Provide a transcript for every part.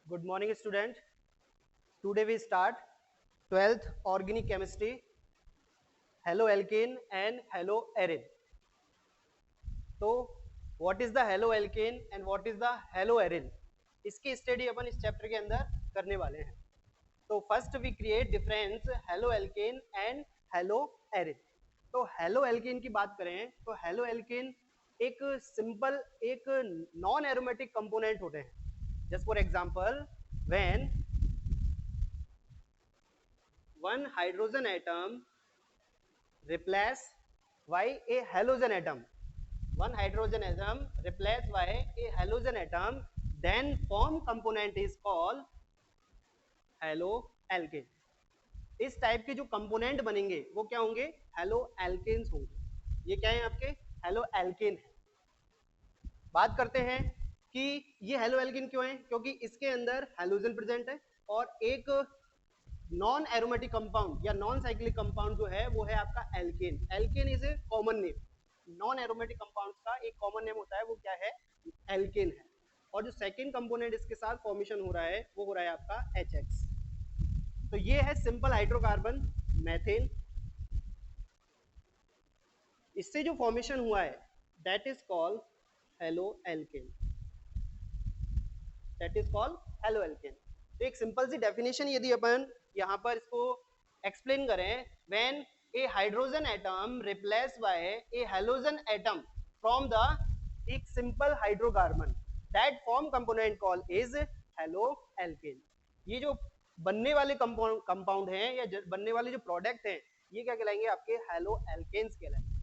Good morning, student. Today we start 12th organic chemistry, haloalkane and haloarine. तो what is the haloalkane and what is the haloarine? इसकी study अपन इस chapter के अंदर करने वाले हैं. तो first we create difference haloalkane and haloarine. तो haloalkane की बात करें तो haloalkane एक सिंपल एक नॉन एरोमेटिक कंपोनेंट होते हैं. Just for example when one hydrogen atom replace by a halogen atom, one hydrogen atom replaced by a halogen atom, then form component is called haloalkane. इस type के जो component बनेंगे वो क्या होंगे? Haloalkanes होंगे. ये क्या है? आपके हेलोएल्केन है. बात करते हैं कि ये हेलोएल्केन क्यों है? क्योंकि इसके अंदर हेलोजन प्रेजेंट है और एक नॉन एरोमेटिक कंपाउंड या नॉन साइक्लिक कंपाउंड जो है वो है आपका alkane. Alkane is a common name. Non aromatic compounds का एक कॉमन नेम होता है, वो क्या है? एल्केन है. और जो सेकंड कंपोनेंट इसके साथ फॉर्मेशन हो रहा है वो हो रहा है आपका HX. तो ये है सिंपल हाइड्रोकार्बन मेथेन. इससे जो फॉर्मेशन हुआ है that is called haloalkane. That is called haloalkane. तो एक सिंपल सी डेफिनेशन यदि अपन यहाँ पर इसको एक्सप्लेन करें, when a hydrogen atom replace by a halogen atom from the एक simple hydrocarbon, that form component called is haloalkane. ये जो बनने वाले कंपाउंड हैं या बनने वाले जो प्रोडक्ट हैं ये क्या कहलाएंगे? आपके हेलोएल्केन्स कहलाएंगे.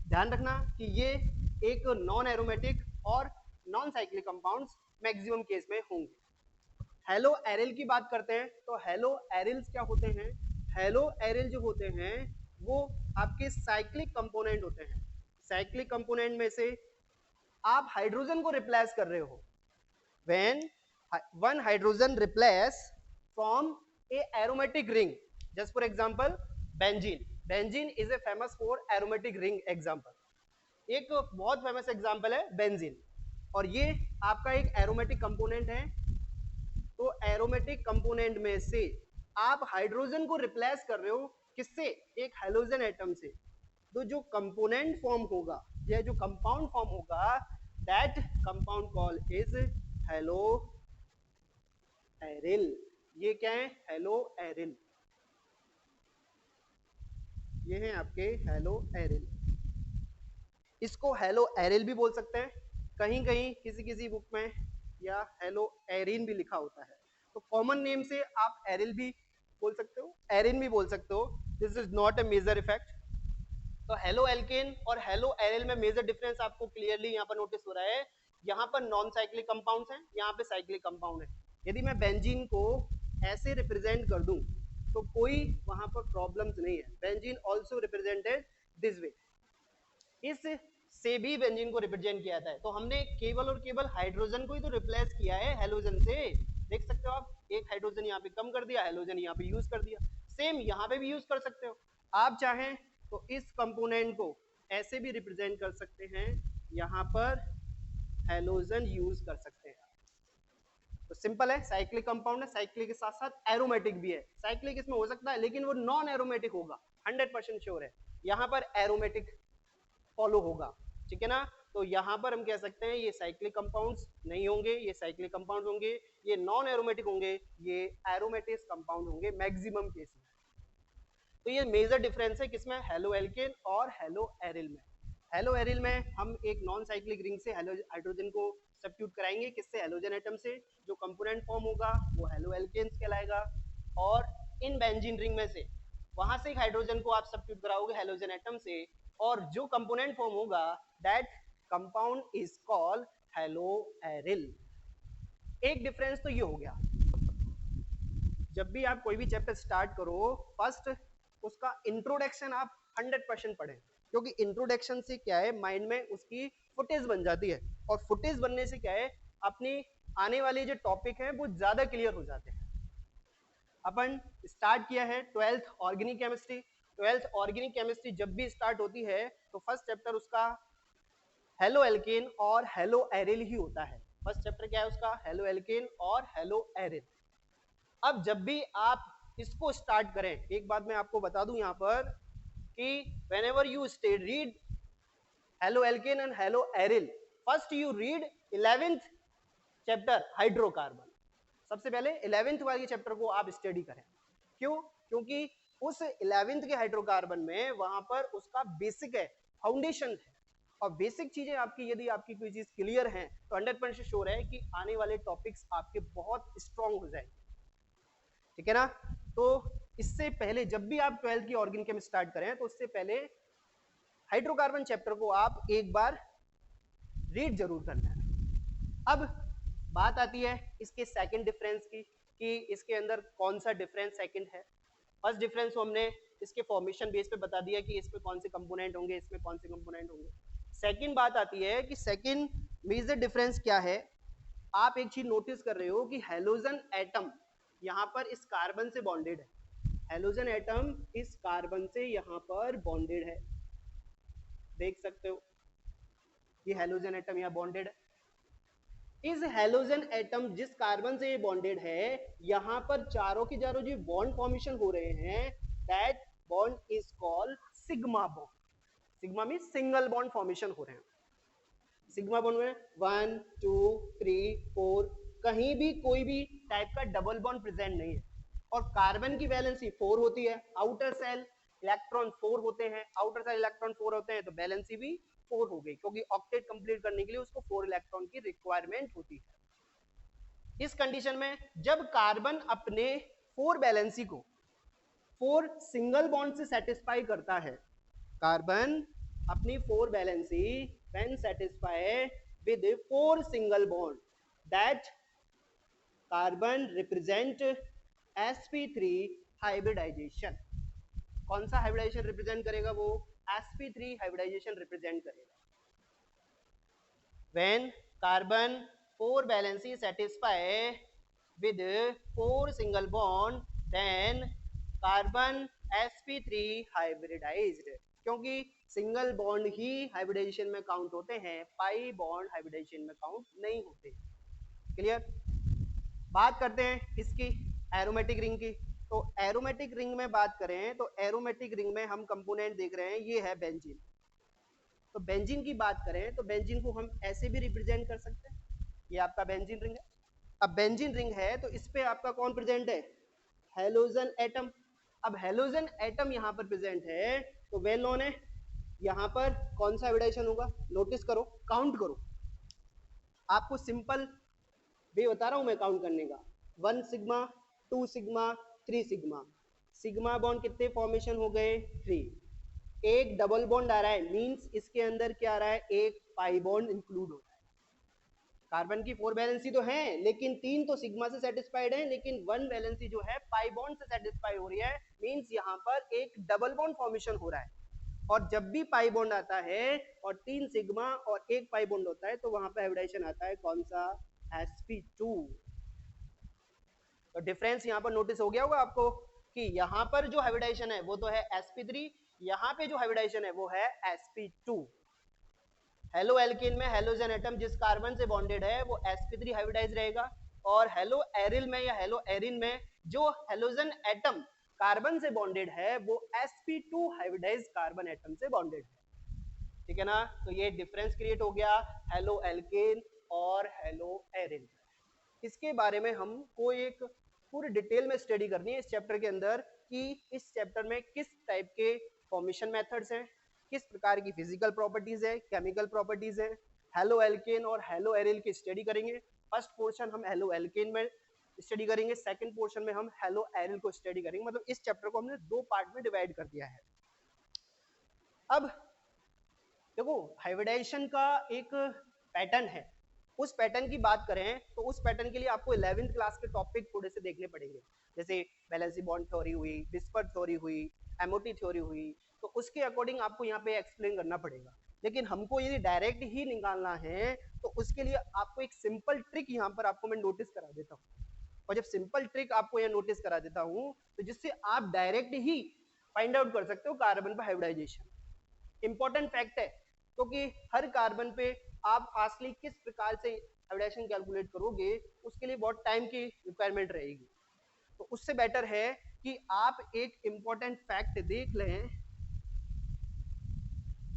ध्यान रखना कि ये एक नॉन एरोमेटिक और non cyclic compounds maximum case में होंगे. हेलो एरिल की बात करते हैं तो हेलो एरिल्स क्या होते हैं? हेलो एरिल जो होते हैं वो आपके साइक्लिक कंपोनेंट होते हैं. साइक्लिक कंपोनेंट में से आप हाइड्रोजन को रिप्लेस कर रहे हो. When one hydrogen replace from A aromatic ring, just for example benzene. Benzene is a famous for aromatic ring example. एक बहुत फेमस एग्जांपल है बेंजीन. और ये आपका एक एरोमेटिक कंपोनेंट है. तो एरोमेटिक कंपोनेंट में से आप हाइड्रोजन को रिप्लेस कर रहे हो किससे? एक हेलोजन एटम से. तो जो कंपोनेंट फॉर्म होगा या जो कंपाउंड फॉर्म होगा that compound call is hello aryl. ये क्या है? Hello aryl. ये है आपके हेलो एरिल. इसको हेलो एरिल भी बोल सकते हैं, कहीं कहीं किसी किसी बुक में या हेलो एरिन भी लिखा होता है. तो कॉमन नेम से आप एरिल भी बोल सकते हो, एरिन भी बोल सकते हो. This is not a major effect. तो हेलो एल्केन और हेलो एरिल में मेजर डिफरेंस आपको क्लियरली यहाँ पर नोटिस हो रहा है. यहाँ पर नॉन साइक्लिक कंपाउंड्स हैं, यहाँ पे साइक्लिक कंपाउंड है. यदि मैं बेंजीन को ऐसे रिप्रेजेंट कर दूं तो कोई वहां पर प्रॉब्लम्स नहीं है. Benzene also represented this way. इस से भी बेंजीन को रिप्रेजेंट किया जाता है. तो हमने केवल और केवल हाइड्रोजन को ही तो रिप्लेस किया है हेलोजन से. देख सकते हो आप, एक हाइड्रोजन यहाँ पे कम कर दिया, हेलोजन यहाँ पे यूज कर दिया. सेम यहाँ पे भी यूज कर सकते हो. आप चाहें तो इस कंपोनेंट को ऐसे भी रिप्रेजेंट कर सकते हैं, यहाँ पर हेलोजन यूज कर सकते हैं. तो सिंपल है, साइक्लिक कंपाउंड है, साइक्लिक के साथ साथ एरोमेटिक भी है. साइक्लिक इसमें हो सकता है लेकिन वो नॉन एरोमेटिक होगा, 100% श्योर है. यहाँ पर एरोमेटिक फॉलो होगा. ठीक है ना? तो यहाँ पर हम कह सकते हैं ये साइक्लिक कंपाउंड्स नहीं होंगे, ये साइक्लिक कंपाउंड्स होंगे. ये नॉन एरोमेटिक होंगे, ये एरोमेटिक कंपाउंड होंगे मैक्सिमम केस में. तो ये मेजर डिफरेंस है किसमें? हेलोएल्केन और हेलो एरिल में. हेलो एरिल में हम एक नॉन साइक्लिक रिंग से हाइड्रोजन को सब्स्टिट्यूट कराएंगे किससे? हेलोजन एटम से. जो कंपोनेंट फॉर्म होगा वो हेलोएल्केन्स कहलाएगा. और इन बेंजीन रिंग में से वहां से एक हाइड्रोजन को आप सब्स्टिट्यूट कराओगे हेलोजन एटम से, और जो कंपोनेंट फॉर्म होगा that compound is called hello aryl. एक डिफरेंस तो ये हो गया. जब भी आप कोई भी चैप्टर स्टार्ट करो फर्स्ट उसका इंट्रोडक्शन आप 100% पढ़ें, क्योंकि इंट्रोडक्शन से क्या है माइंड में उसकी फुटेज बन जाती है. और फुटेज बनने से क्या है अपनी आने वाली जो टॉपिक है वो ज्यादा क्लियर हो जाते हैं. अपन स्टार्ट किया है 12th organic chemistry. 12th organic chemistry जब भी स्टार्ट होती है तो फर्स्ट चैप्टर उसका हेलो एल्केन और हेलो एरिल ही होता है. फर्स्ट चैप्टर क्या है उसका, हेलो एल्केन और हेलो एरिन। अब जब भी आप इसको स्टार्ट करें, एक बात मैं आपको बता दूं यहां पर कि whenever you read halo alkane and hello aryl, first you read 11th chapter hydrocarbon. सबसे पहले 11th वाली चैप्टर को आप स्टडी करें। क्यों? क्योंकि उस 11th के हाइड्रोकार्बन में वहां पर उसका बेसिक है, फाउंडेशन है, और बेसिक चीजें आपकी यदि आपकी कोई चीज क्लियर है तो 100% श्योर है कि आने वाले टॉपिक्स आपके बहुत स्ट्रांग हो जाएंगे। ठीक है ना? तो इससे पहले जब भी आप 12th की ऑर्गेनिक केमिस्ट्री स्टार्ट करें तो उससे पहले हाइड्रोकार्बन चैप्टर को आप एक बार रीड जरूर करना है। अब बात आती है इसके सेकंड डिफरेंस की कि इसके अंदर कौन सा डिफरेंस सेकंड है। फर्स्ट डिफरेंस हमने इसके फॉर्मेशन बेस पे बता दिया कि इसमें कौन से कंपोनेंट होंगे, इसमें कौन से कंपोनेंट होंगे। सेकंड बात आती है कि सेकंड मेजर डिफरेंस क्या है। आप एक चीज नोटिस कर रहे हो कि हेलोजन एटम यहाँ पर इस कार्बन से बॉन्डेड है, हेलोजन एटम इस कार्बन से यहाँ पर बॉन्डेड है, देख सकते हो ये हेलोजन एटम यहाँ बॉन्डेड है। इस हेलोजन एटम जिस कार्बन से ये बॉन्डेड है, यहाँ पर चारों के चारों जो बॉन्ड फॉर्मेशन हो रहे हैं, that bond is called sigma bond. Sigma में सिंगल बॉन्ड फॉर्मेशन हो रहे हैं। सिग्मा बॉन्ड में 1 2 3 4 कहीं भी कोई भी टाइप का डबल बॉन्ड प्रेजेंट नहीं है। और कार्बन की वैलेंसी 4 होती है, आउटर सेल इलेक्ट्रॉन 4 होते हैं, आउटर सेल इलेक्ट्रॉन 4 होते हैं, तो वैलेंसी भी 4 हो गई, क्योंकि ऑक्टेट कंप्लीट करने के लिए उसको 4 इलेक्ट्रॉन की रिक्वायरमेंट होती है। इस कंडीशन में जब कार्बन अपने 4 वैलेंसी को 4 सिंगल बॉन्ड से सेटिस्फाई करता है, कार्बन अपनी 4 valency when satisfied with 4 single bond, that carbon represent sp3 hybridization। कौन सा हाइब्रिडाइजेशन रिप्रेजेंट करेगा? वो sp3 हाइब्रिडाइजेशन रिप्रेजेंट करेगा। when carbon 4 valency satisfy with 4 single bond, then carbon sp3 hybridized। क्योंकि सिंगल बॉन्ड ही hybridisation में count होते हैं, pi bond hybridisation में काउंट नहीं होते। क्लियर? बात करते हैं इसकी एरोमेटिक रिंग की। तो एरोमेटिक रिंग में बात करें तो एरोमेटिक रिंग में हम कंपोनेंट देख रहे हैं, ये है बेंजीन। तो बेंजीन की बात करें तो बेंजीन को हम ऐसे भी रिप्रेजेंट कर सकते हैं, ये आपका बेंजीन रिंग है। अब बेंजीन रिंग है तो इस पे आपका कौन प्रेजेंट है? Halogen atom. अब हेलोजन एटम यहाँ पर प्रेजेंट है तो वेल नोन है, यहाँ पर कौन सा हाइब्रिडाइजेशन होगा? नोटिस करो, काउंट करो, आपको सिंपल वे बता रहा हूं मैं काउंट करने का। 1 sigma 2 sigma 3 sigma, sigma bond कितने फॉर्मेशन हो गए? 3। एक डबल बॉन्ड आ रहा है, मींस इसके अंदर क्या आ रहा है? एक पाई बॉन्ड इंक्लूड हो रहा है। कार्बन की 4 वैलेंसी तो है, लेकिन 3 तो सिग्मा से सेटिस्फाइड है, लेकिन 1 वैलेंसी जो है पाई बॉन्ड से सेटिस्फाई हो रही है, मींस यहाँ पर एक डबल बॉन्ड फॉर्मेशन हो रहा है। और जब भी पाई बॉन्ड आता है और 3 सिग्मा और एक पाई बॉन्ड होता है तो वहां पे हाइब्रिडाइजेशन आता है कौन सा? sp2। तो डिफरेंस यहाँ पर नोटिस हो गया होगा आपको कि यहाँ पर जो हाइब्रिडाइजेशन है वो तो है sp3, यहाँ पे जो हाइब्रिडाइजेशन है वो है sp2। हेलो एल्केन में हेलोजन एटम जिस कार्बन से बॉन्डेड है वो sp3 हाइब्रिडाइज रहेगा, और हेलो एरिल में या हेलो एरिन में जो हेलोजन एटम कार्बन से बॉन्डेड है वो sp2 हाइब्रिडाइज कार्बन एटम से बॉन्डेड है। ठीक है ना? तो ये डिफरेंस क्रिएट हो गया हेलो एल्केन और हेलो एरिन। इसके बारे में हमको एक पूरी डिटेल में स्टडी करनी है इस चैप्टर के अंदर कि इस चैप्टर में किस टाइप के फॉर्मेशन मेथड्स हैं, किस प्रकार की फिजिकल प्रॉपर्टीज है, केमिकल प्रॉपर्टीज है। हेलो एल्केन और हेलो एरिल की स्टडी करेंगे। फर्स्ट पोर्शन हम हेलो एल्केन में स्टडी करेंगे, सेकंड पोर्शन में हम हेलो एरिल को स्टडी करेंगे। मतलब इस चैप्टर को हमने 2 पार्ट में डिवाइड कर दिया है। अब देखो हाइब्रिडाइजेशन का एक पैटर्न है, उस पैटर्न की बात करें तो उस पैटर्न के लिए आपको 11th क्लास के टॉपिक थोड़े से देखने पड़ेंगे, जैसे वैलेंसी बॉन्ड थ्योरी हुई, विस्पर थ्योरी हुई, एमओटी थ्योरी हुई, तो उसके अकॉर्डिंग आपको यहाँ पे एक्सप्लेन करना पड़ेगा। लेकिन हमको यदि डायरेक्ट ही निकालना है तो उसके लिए आपको एक सिंपल ट्रिक यहाँ पर आपको मैं नोटिस करा देता हूँ। और जब सिंपल ट्रिक आपको यहाँ नोटिस करा देता हूँ तो जिससे आप डायरेक्ट ही फाइंड आउट कर सकते हो कार्बन पर हाइब्रिडाइजेशन। इंपॉर्टेंट फैक्ट है, क्योंकि हर कार्बन पे आप फास्टली किस प्रकार से हाइब्रिडाइजेशन कैलकुलेट करोगे उसके लिए बहुत टाइम की रिक्वायरमेंट रहेगी। तो उससे बेटर है कि आप एक इंपॉर्टेंट फैक्ट देख लें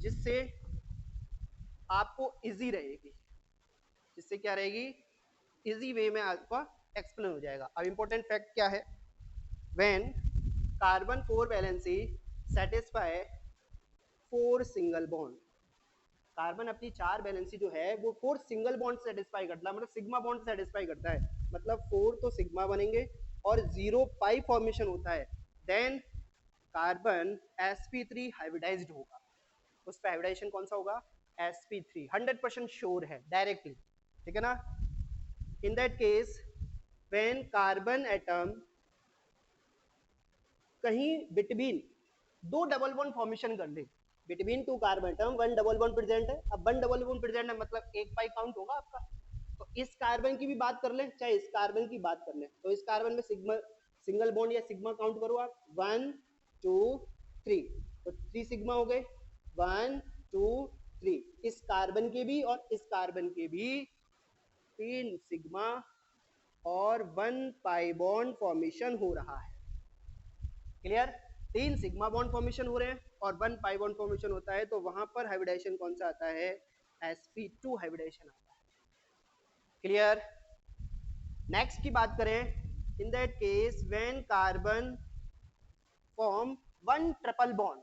जिससे आपको इजी रहेगी, जिससे क्या रहेगी, इजी वे में आपका एक्सप्लेन हो जाएगा। अब इंपॉर्टेंट फैक्ट क्या है, when carbon 4 valency satisfy 4 single bond, carbon अपनी 4 वैलेंसी जो है वो 4 सिंगल बॉन्ड सेटिस्फाई करता है, मतलब सिग्मा बॉन्ड सेटिस्फाई करता है, मतलब 4 तो सिग्मा बनेंगे और 0 पाई फॉर्मेशन होता है, देन कार्बन sp3 हाइब्रिडाइज्ड होगा। उस पर हाइब्रिडाइजेशन कौन सा होगा, sp3, 100% श्योर है डायरेक्टली, ठीक है ना। In that case when carbon atom कहीं बिटवीन दो डबल बॉन्ड फॉर्मेशन कर ले, between two carbon atom one double bond present है, अब वन डबल बॉन्ड प्रेजेंट है मतलब एक पाई काउंट होगा आपका। तो इस कार्बन की भी बात कर ले चाहे इस कार्बन की बात कर ले, तो इस कार्बन में सिग्मा सिंगल बॉन्ड या सिग्मा काउंट करो आप, 1 2 3, तो 3 सिग्मा हो गए, 1 2 3, इस कार्बन के भी और इस कार्बन के भी 3 सिग्मा और 1 पाई बॉन्ड फॉर्मेशन हो रहा है। क्लियर, 3 सिग्मा बॉन्ड फॉर्मेशन हो रहे हैं और 1 पाई बॉन्ड फॉर्मेशन होता है, तो वहां पर हाइब्रिडाइजेशन कौन सा आता है, sp2 हाइब्रिडाइजेशन आता है। क्लियर, नेक्स्ट की बात करें, in that case when carbon form 1 triple bond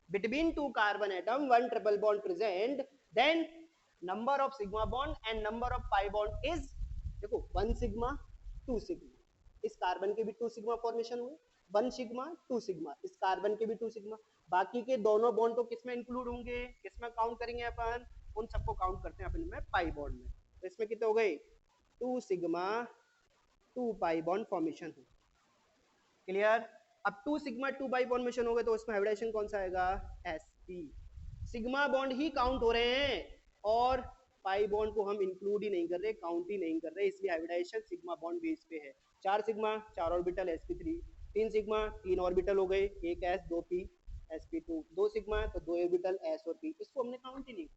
between two carbon atom, 1 triple bond present, then number of sigma bond and number of pi bond is, देखो 1 sigma 2 sigma, इस carbon के भी 2 sigma formation हुए, 1 sigma 2 sigma, इस carbon के भी 2 sigma, बाकी के दोनों बॉन्ड तो किसमें इंक्लूड होंगे, किसमें काउंट करेंगे अपन, उन सबको काउंट करते हैं अपन में पाई बॉन्ड में। तो इसमें कितने हो गए, 2 सिग्मा 2 पाई बॉन्ड फॉर्मेशन हो। क्लियर, अब 2 सिग्मा 2 पाई फॉर्मेशन हो गए तो उसमें हाइब्रिडाइजेशन कौन सा आएगा, sp, सिग्मा बॉन्ड ही काउंट हो रहे हैं और पाई बॉन्ड को हम इंक्लूड ही नहीं कर रहे, काउंट ही नहीं कर रहे, इसलिए हाइब्रिडाइजेशन सिग्मा बॉन्ड बेस पे है। 4 sigma 4 orbital sp3, 3 sigma 3 orbital हो गए, एक s 2 p sp2, 2 सिग्मा तो 2 ऑर्बिटल s और p, इसको हमने काउंट ही नहीं,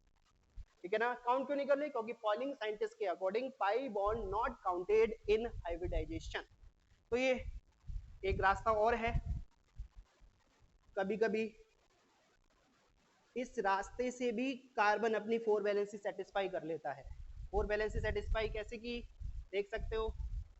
ठीक है ना। काउंट क्यों नहीं कर रहे, क्योंकि पॉलिंग साइंटिस्ट के according pi bond not counted in hybridization. तो ये एक रास्ता और है, कभी कभी इस रास्ते से भी कार्बन अपनी 4 वैलेंसी सेटिस्फाई कर लेता है। 4 वैलेंसी सेटिस्फाई कैसे की, देख सकते हो,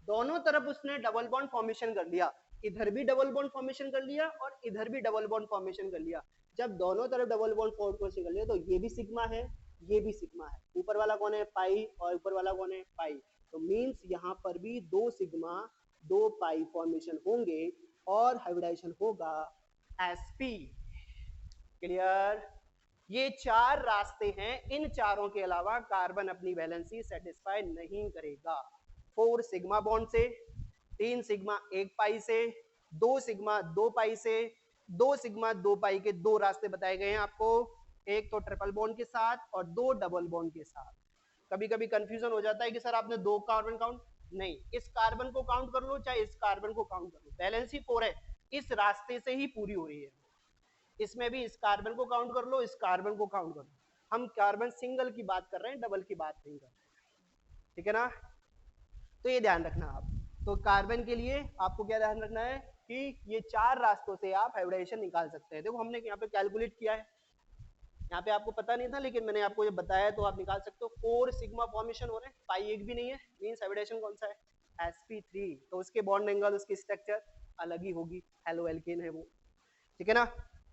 दोनों तरफ उसने डबल बॉन्ड फॉर्मेशन कर लिया, इधर भी डबल बॉन्ड फॉर्मेशन कर लिया और इधर भी डबल बॉन्ड फॉर्मेशन कर लिया। जब दोनों तरफ डबल बॉन्ड फॉर्मेशन कर लिया तो ये भी सिग्मा है, ये भी सिग्मा है, ऊपर वाला कौन है, पाई, और ऊपर वाला कौन है, पाई, तो मींस यहाँ पर भी 2 सिग्मा 2 पाई फॉर्मेशन होंगे और हाइब्रिडाइजेशन होगा sp। क्लियर, ये 4 रास्ते हैं, इन चारों के अलावा कार्बन अपनी वैलेंसी सेटिस्फाई नहीं करेगा। 4 सिग्मा बॉन्ड से, 3 सिग्मा 1 पाई से, 2 सिग्मा 2 पाई से, 2 सिग्मा 2 पाई के 2 रास्ते बताए गए हैं आपको, एक तो ट्रिपल बॉन्ड के साथ और 2 डबल बॉन्ड के साथ। कभी कभी कंफ्यूजन हो जाता है कि सर आपने 2 कार्बन काउंट, नहीं, इस कार्बन को काउंट कर लो चाहे इस कार्बन को काउंट कर लो, वैलेंसी 4 है, इस रास्ते से ही पूरी हो रही है। इसमें भी इस कार्बन को काउंट कर लो, इस कार्बन को काउंट कर लो, हम कार्बन सिंगल की बात कर रहे हैं, डबल की बात नहीं कर रहे, ठीक है ना। तो ये ध्यान रखना आप, तो कार्बन के लिए आपको क्या ध्यान रखना है कि ये 4 रास्तों से आप हाइब्रिडाइजेशन निकाल सकते हैं। देखो हमने यहाँ पे कैलकुलेट किया है, यहाँ पे आपको पता नहीं था लेकिन मैंने आपको ये बताया, तो आप निकाल सकते हो। 4 सिग्मा फॉर्मेशन हो रहे हैं, पाई एक भी नहीं है, मींस हाइब्रिडाइजेशन कौन सा है, sp3, तो उसके बॉन्ड एंगल, उसकी स्ट्रक्चर अलग ही होगी, हेलो एल्केन है वो, ठीक है ना।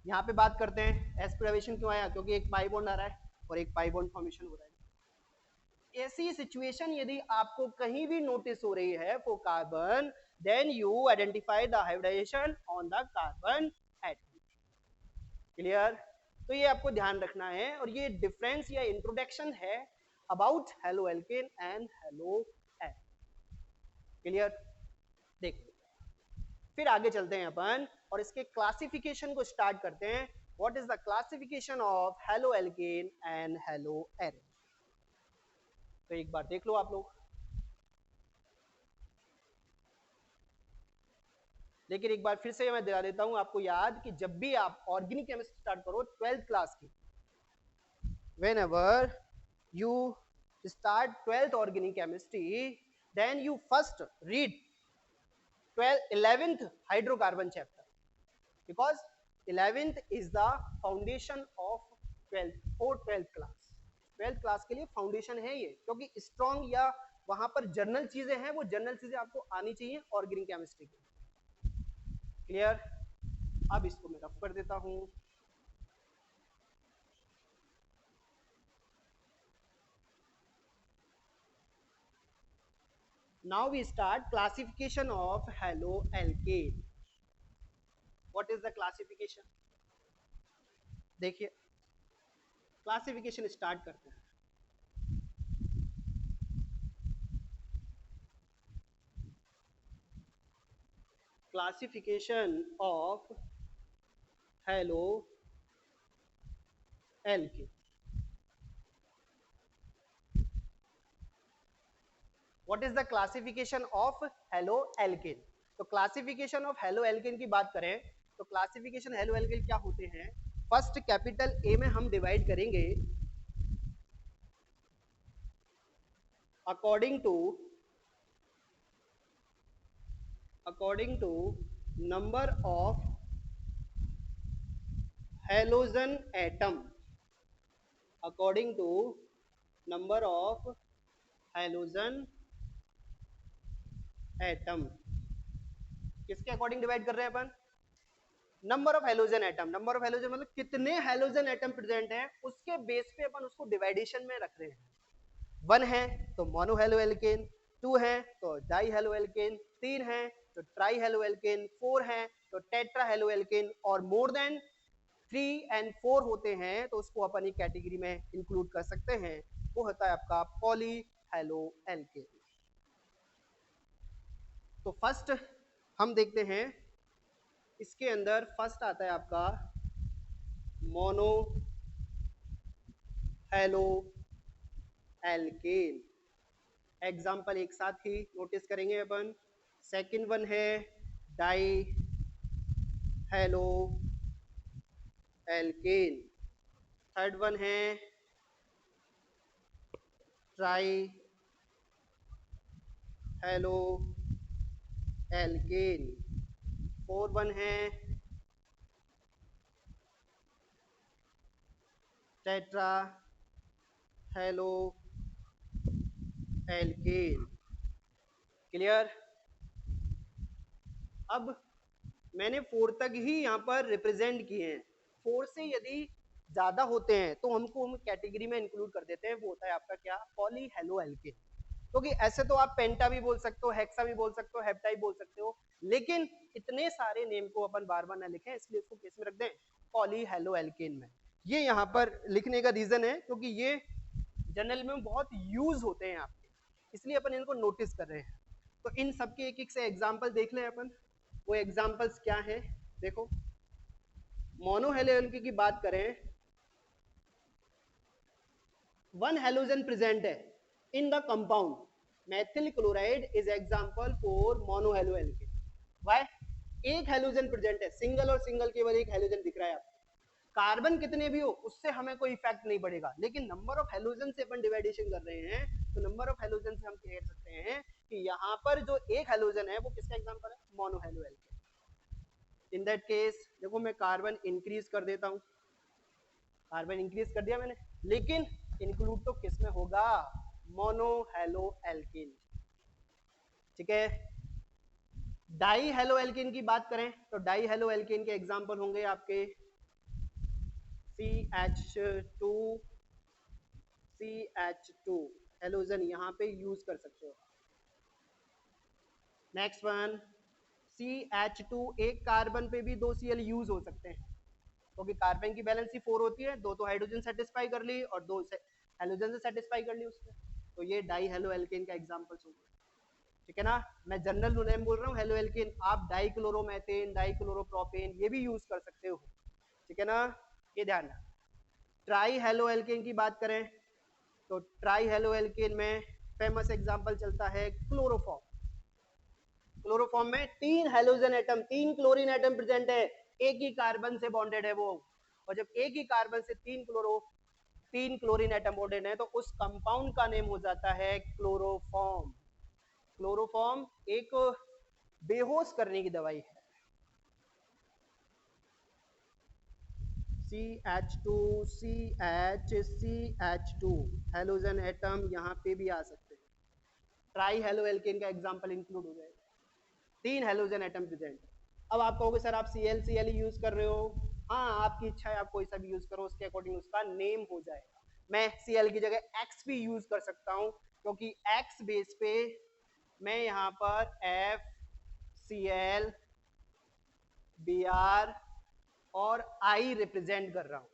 यहाँ पे बात करते हैं एस्पिरेशन क्यों आया, क्योंकि एक पाई बॉन्ड आ रहा है और एक पाई बॉन्ड फॉर्मेशन हो रहा है। ऐसी सिचुएशन यदि आपको कहीं भी नोटिस हो रही है for carbon, then you identify the hybridization on the carbon atom. Clear, तो ये आपको ध्यान रखना है, और ये डिफरेंस या इंट्रोडक्शन है about halo alkane and halo alkane. Clear, देखो फिर आगे चलते हैं अपन और इसके क्लासिफिकेशन को स्टार्ट करते हैं। What is the classification of halo alkane and hello Erin, तो एक बार देख लो आप लोग। लेकिन एक बार फिर से मैं दिला देता हूं आपको याद कि जब भी आप ऑर्गेनिक केमिस्ट्री स्टार्ट करो 12th क्लास की, whenever you start 12th organic chemistry, then you first read 11th hydrocarbon chapter, because 11th is the foundation of 12th for 12th class. 12th class के लिए फाउंडेशन है ये, क्योंकि strong या वहां पर जर्नल चीजें हैं, वो जर्नल चीजें आपको आनी चाहिए ऑर्गेनिक केमिस्ट्री की। क्लियर? अब इसको मैं रफ कर देता हूं। Now we start classification of haloalkane. What is the classification? देखिए क्लासिफिकेशन स्टार्ट करते हैं। Classification of haloalkane. What is the classification of haloalkane? तो क्लासिफिकेशन ऑफ haloalkane की बात करें तो क्लासिफिकेशन haloalkane क्या होते हैं? फर्स्ट कैपिटल ए में हम डिवाइड करेंगे according to number of halogen atom, according to number of halogen atom. किसके अकॉर्डिंग डिवाइड कर रहे हैं अपन? Number of halogen atom. Number of halogen मतलब कितने हेलोजन एटम प्रेजेंट हैं, उसके बेस पे अपन उसको डिवाइडेशन में रख रहे हैं। 1 है तो मोनो हेलोएल्केन, 2 है तो डाई हेलोएल्केन, 3 है तो ट्राई हेलोएल्केन, 4 है तो टेट्रा हेलोएल्केन, और मोर देन 3 and 4 होते हैं तो उसको अपन एक कैटेगरी में इंक्लूड कर सकते हैं, वो होता है आपका पॉली हेलोएल्केन। तो फर्स्ट हम देखते हैं, इसके अंदर फर्स्ट आता है आपका मोनो हेलोएल्केन। एग्जाम्पल एक साथ ही नोटिस करेंगे अपन। सेकंड वन है डाई हेलोएल्केन, थर्ड वन है ट्राई हेलोएल्केन, फोर्थ वन है टेट्रा हेलोएल्केन। क्लियर? अब मैंने 4 तक ही यहाँ पर रिप्रेजेंट किए हैं। 4 से यदि ज्यादा होते हैं तो हमको हम कैटेगरी में इंक्लूड कर देते हैं, वो होता है आपका क्या? Poly haloalkane. क्योंकि ऐसे तो आप पेंटा भी बोल सकते हो, हेक्सा भी बोल सकते हो, हेप्टाइड बोल सकते हो, लेकिन इतने सारे नेम को अपन बार बार ना लिखें, इसलिए इसको किस में रख दें? पॉली हेलोएल्केन में। ये यहाँ पर लिखने का रीजन है क्योंकि ये जनरल में बहुत यूज होते हैं आपके, इसलिए अपन इनको नोटिस कर रहे हैं। तो इन सबके एक एक से एग्जाम्पल देख लें अपन। वो एग्जाम्पल्स क्या है? देखो मोनो हेलोएल्केन की बात करें, 1 हेलोजन प्रेजेंट है in the compound, methyl chloride is example for monohaloalkane. Why? एक हेलोजन प्रेजेंट है, सिंगल और सिंगल केवल एक हेलोजन दिख रहा है आपको। कार्बन कितने भी हो उससे हमें कोई इफेक्ट नहीं पड़ेगा, लेकिन नंबर ऑफ हेलोजन से अपन डिवाइडेशन कर रहे हैं, तो नंबर ऑफ हेलोजन से हम कह सकते हैं कि यहाँ पर जो एक हेलोजन है वो किसका एग्जांपल है? मोनोहेलोएल्केन। इन दैट केस देखो मैं कार्बन इंक्रीज कर देता हूँ, कार्बन इंक्रीज कर दिया मैंने, लेकिन इंक्लूड तो किस में होगा? मोनोहेलोएल्केन। ठीक है? डाई हेलोएल्केन की बात करें तो डाई हेलोएल्केन के एग्जांपल होंगे आपके CH2 हेलोजन, यहाँ पे यूज कर सकते हो। नेक्स्ट वन CH2, एक कार्बन पे भी 2 Cl यूज हो सकते हैं, क्योंकि कार्बन की बैलेंस 4 होती है, 2 तो हाइड्रोजन सेटिस्फाई कर ली और 2 हेलोजन से सेटिस्फाई कर ली उसने, तो ये डाई हेलोएल्केन का एग्जांपल्स होंगे। ठीक है ना? मैं जनरल नेम बोल रहा हूँ हेलोएल्केन, आप डाइक्लोरोमेथेन, डाइक्लोरोप्रोपेन ये भी यूज कर सकते हो। ठीक है ना? ये ध्यान रखना। ट्राई हेलोएल्केन की बात करें तो ट्राई हेलोएल्केन में फेमस एग्जांपल चलता है क्लोरोफॉर्म। क्लोरोफॉर्म में 3 halogen atom, 3 chlorine atom present है, एक ही कार्बन से बॉन्डेड है वो, और जब एक ही कार्बन से 3 क्लोरो 3 क्लोरीन एटम बॉन्डेड है तो उस कंपाउंड का नेम हो जाता है क्लोरोफॉर्म। क्लोरोफॉर्म एक बेहोश करने की दवाई है। CH2 CH2 हेलोजन एटम यहाँ पे भी आ सकते हैं। ट्राई हेलो एल्केन का एग्जांपल इंक्लूड हो जाएगा। 3 हेलोजन एटम प्रेजेंट। अब आप कहोगे सर आप Cl ही यूज कर रहे हो। हाँ, आपकी इच्छा है, आप कोई सा भी यूज करो, उसके अकॉर्डिंग उसका नेम हो जाएगा। मैं Cl की जगह X भी यूज कर सकता हूँ क्योंकि X बेस पे मैं यहाँ पर FCl Br और I रिप्रेजेंट कर रहा हूँ।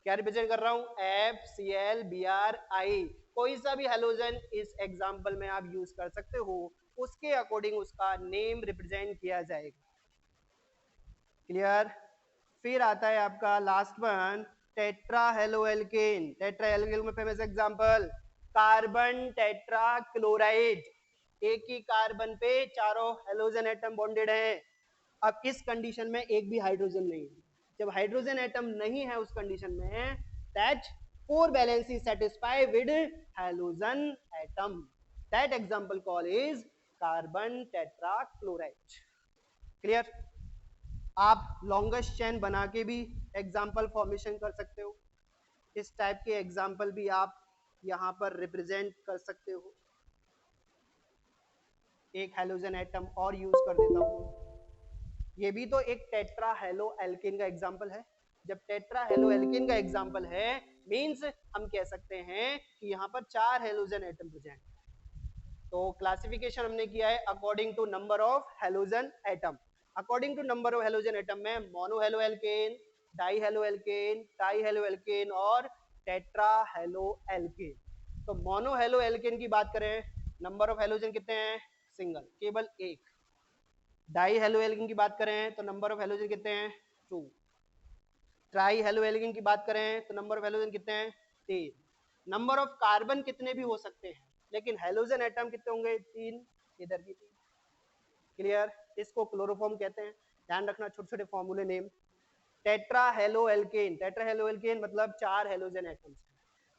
क्या रिप्रेजेंट कर रहा हूँ? FCl Br I। कोई सा भी हेलोजन इस एग्जाम्पल में आप यूज कर सकते हो, उसके अकॉर्डिंग उसका नेम रिप्रेजेंट किया जाएगा। क्लियर? फिर आता है आपका last one, tetra haloalkane. Tetra alkane में famous example carbon tetrachloride. एक ही कार्बन पे चारों हेलोजन एटम बॉन्डेड है। अब इस कंडीशन में एक भी हाइड्रोजन नहीं है। जब हाइड्रोजन एटम नहीं है उस कंडीशन में that 4 valency satisfy with halogen atom. That example call is carbon tetra chloride. Clear? आप लॉन्गेस्ट चेन बना के भी एग्जाम्पल फॉर्मेशन कर सकते हो। इस टाइप के एग्जाम्पल भी आप यहाँ पर रिप्रेजेंट कर सकते हो। एक हेलोजन एटम और यूज कर देता हूँ। ये भी तो एक टेट्रा हेलो एल्केन का एग्जाम्पल है। जब टेट्रा हेलो एल्केन का एग्जाम्पल है मींस हम कह सकते हैं कि यहाँ पर 4 हेलोजन एटम प्रेजेंट। तो क्लासिफिकेशन हमने किया है according to number of halogen atom. According to number of halogen atom में mono haloalkane, di haloalkane, tri halo alkane और टेट्रा हेलो एल्केन। तो मोनो हेलो एल्केन की बात करें, नंबर ऑफ हेलोजन कितने हैं? सिंगल, केवल एक। डाई हेलो एल्केन की बात करें तो नंबर ऑफ हेलोजन कितने हैं? 2। ट्राई हेलो एल्केन की बात करें तो नंबर ऑफ हेलोजन कितने हैं? 3। नंबर ऑफ कार्बन कितने भी हो सकते हैं लेकिन हेलोजन एटम कितने होंगे? 3। इधर भी 3। क्लियर? इसको क्लोरोफॉर्म कहते हैं। ध्यान रखना छोटे छोटे फॉर्मूले name. Tetra haloalkane, tetra halo alkane मतलब 4 हेलोजन एटम्स।